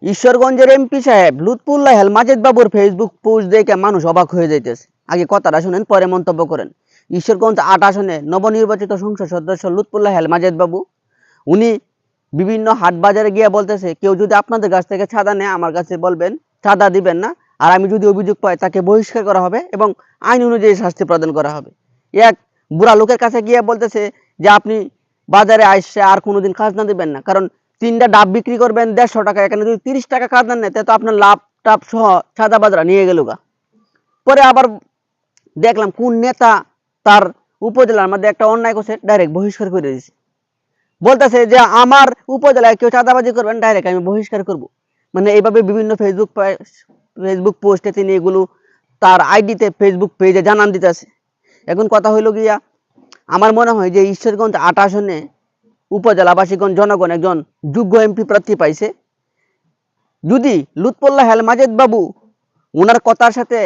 ঈশ্বরগঞ্জের MP সাহেব লুৎফুল্লাহ আল মাজেদ বাবুর Facebook post দেখে মানুষ অবাক হয়ে যাইতেছে। আগে কথাটা শুনেন, পরে মন্তব্য করেন। ঈশ্বরগঞ্জ ৮ আসনে নবনির্বাচিত সংসদ সদস্য লুৎফুল্লাহ আল মাজেদ বাবু উনি বিভিন্ন হাট বাজারে গিয়ে বলতেছে, কেউ যদি আপনাদের কাছ থেকে চাঁদা নেয় আমার কাছে বলবেন, চাঁদা দিবেন না, আর আমি যদি অভিযোগ পাই তাকে বহিষ্কার করা হবে এবং আইন অনুযায়ী শাস্তি প্রদান করা হবে। এক বুড়া লোকের কাছে গিয়ে বলতেছে যে আপনি বাজারে আসছে আর কোনোদিন খাজনা দিবেন না, কারণ 3টা ডাব বিক্রি করবেন 150 টাকা, এখানে যদি 30 টাকা খাজনা নেয় তো আপনার লাভ টাপ সহ চাঁদাবাজরা নিয়ে গেল গা। পরে আবার দেখলাম কোন নেতা তার উপজেলার মধ্যে একটা অন্যায় করছে, ডাইরেক্ট বহিষ্কার করে দিয়েছে। বলতেছে যে আমার উপজেলায় কেউ চাঁদাবাজি করবেন ডাইরেক্ট আমি বহিষ্কার করব। মানে এইভাবে বিভিন্ন ফেসবুক পোস্টে তিনি এগুলো তার আইডিতে ফেসবুক পেজে জানান দিতেছে। এখন কথা হইল গিয়া, আমার মনে হয় যে ঈশ্বরগঞ্জ ৮ আসনে উপজেলাবাসীগণ জনগণ একজন যোগ্য এমপি প্রার্থী পাইছে। যদি লুৎফুল্লাহ আল মাজেদ বাবু ওনার কথার সাথে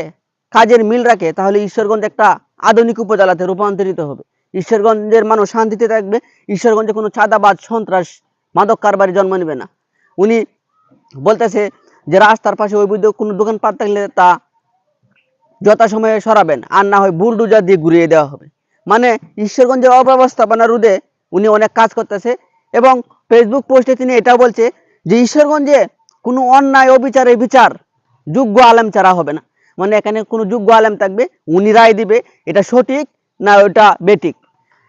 কাজের মিল রাখে তাহলে ঈশ্বরগঞ্জ একটা আধুনিক উপজেলাতে রূপান্তরিত হবে। ঈশ্বরগঞ্জের মানুষ শান্তিতে থাকবে। ঈশ্বরগঞ্জে কোনো চাঁদাবাজ, সন্ত্রাস, মাদক কারবারি জন্ম নেবে না। উনি বলতেছে যে রাস্তার পাশে অবৈধ কোনো দোকানপাট থাকলে তা যথাসময়ে সরাবেন, আর না হয় বুলডোজার দিয়ে ঘুরিয়ে দেওয়া হবে। মানে ঈশ্বরগঞ্জের অব্যবস্থাপনা রোধে উনি অনেক কাজ করতেছে। এবং ফেসবুক পোস্টে তিনি এটাও বলছে যে ঈশ্বরগঞ্জে কোনো অন্যায় অবিচারের বিচার যোগ্য আলেম ছাড়া হবে না। মানে এখানে কোনো যোগ্য আলেম থাকবে, উনি রায় দিবে এটা সঠিক না ওটা বেঠিক।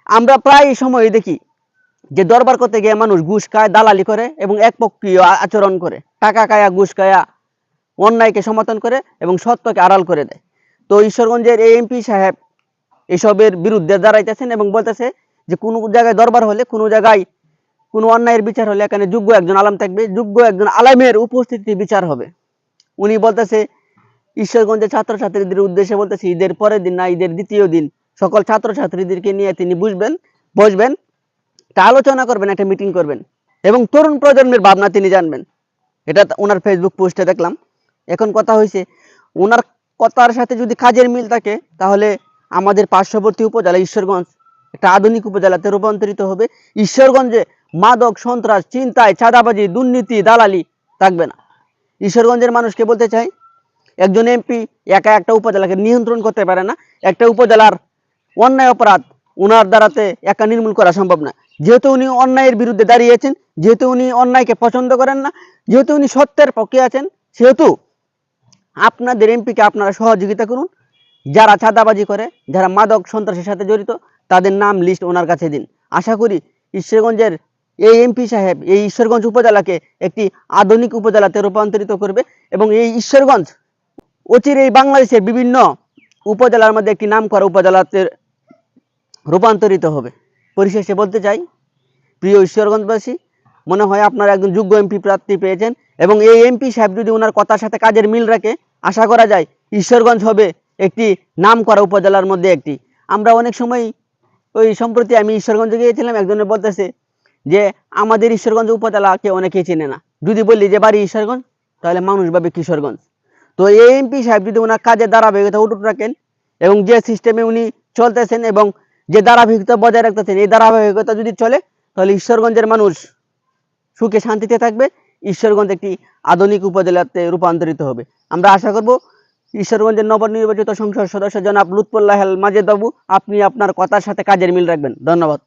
আমরা প্রায় সময় দেখি যে দরবার করতে গিয়ে মানুষ ঘুষ খায়, দালালি করে এবং একপক্ষীয় আচরণ করে, টাকা খায়া ঘুষ খায়া অন্যায়কে সমর্থন করে এবং সত্যকে আড়াল করে দেয়। তো ঈশ্বরগঞ্জের এই এমপি সাহেব এসবের বিরুদ্ধে দাঁড়াইতেছেন এবং বলতেছে যে কোনো জায়গায় দরবার হলে, কোনো জায়গায় কোনো অন্যায়ের বিচার হলে এখানে যোগ্য একজন আলেম থাকবে, যোগ্য একজন আলেমের উপস্থিতি বিচার হবে। উনি বলতেছে ঈশ্বরগঞ্জের ছাত্রছাত্রীদের উদ্দেশ্যে বলতেছে, ঈদের পরের দিন না ঈদের দ্বিতীয় দিন সকল ছাত্রছাত্রীদেরকে নিয়ে তিনি বসবেন, একটা আলোচনা করবেন, একটা মিটিং করবেন এবং তরুণ প্রজন্মের ভাবনা তিনি জানবেন। এটা ওনার ফেসবুক পোস্টে দেখলাম। এখন কথা হয়েছে, ওনার কথার সাথে যদি কাজের মিল থাকে তাহলে আমাদের পার্শ্ববর্তী উপজেলা ঈশ্বরগঞ্জ একটা আধুনিক উপজেলাতে রূপান্তরিত হবে। ঈশ্বরগঞ্জে মাদক, সন্ত্রাস, চিন্তায়, চাঁদাবাজি, দুর্নীতি, দালালি থাকবে না। ঈশ্বরগঞ্জের মানুষকে বলতে চাই, একজন এমপি একা একটা উপজেলাকে নিয়ন্ত্রণ করতে পারে না। একটা উপজেলার অন্যায় অপরাধ ওনার দ্বারাতে একা নির্মূল করা সম্ভব না। যেহেতু উনি অন্যায়ের বিরুদ্ধে দাঁড়িয়েছেন, যেহেতু উনি অন্যায়কে পছন্দ করেন না, যেহেতু উনি সত্যের পক্ষে আছেন, সেহেতু আপনাদের এমপিকে আপনারা সহযোগিতা করুন। যারা চাঁদাবাজি করে, যারা মাদক সন্ত্রাসের সাথে জড়িত, তাদের নাম লিস্ট ওনার কাছে দিন। আশা করি ঈশ্বরগঞ্জের এই এমপি সাহেব এই ঈশ্বরগঞ্জ উপজেলাকে একটি আধুনিক উপজেলাতে রূপান্তরিত করবে এবং এই ঈশ্বরগঞ্জ অচিরেই বাংলাদেশের বিভিন্ন উপজেলার মধ্যে একটি নামকরা উপজেলাতে রূপান্তরিত হবে। পরিশেষে বলতে চাই, প্রিয় ঈশ্বরগঞ্জবাসী, মনে হয় আপনারা একজন যোগ্য এমপি প্রার্থী পেয়েছেন এবং এই এমপি সাহেব যদি ওনার কথার সাথে কাজের মিল রাখে, আশা করা যায় ঈশ্বরগঞ্জ হবে একটি নামকরা উপজেলার মধ্যে একটি। আমরা অনেক সময় ওই সম্প্রতি আমি ঈশ্বরগঞ্জে গিয়েছিলাম, একজনে বলতেছে যে আমাদের ঈশ্বরগঞ্জ উপজেলাকে অনেকেই চেনে না। যদি বললি যে বাড়ি ঈশ্বরগঞ্জ, তাহলে মানুষ ভাবে কিশোরগঞ্জ। তো এই এমপি সাহেব যদি ওনার কাজের ধারাবাহিকতা অটুট রাখেন এবং যে সিস্টেমে উনি চলতেছেন এবং যে ধারাবাহিকতা বজায় রাখতেছেন, এই ধারাবাহিকতা যদি চলে তাহলে ঈশ্বরগঞ্জের মানুষ সুখে শান্তিতে থাকবে। ঈশ্বরগঞ্জ একটি আধুনিক উপজেলাতে রূপান্তরিত হবে। আমরা আশা করব ঈশ্বরগঞ্জের নবনির্বাচিত সংসদ সদস্য জনাব লুৎফুল্লাহ আল মাজেদ বাবু আপনি আপনার কথার সাথে কাজের মিল রাখবেন। ধন্যবাদ।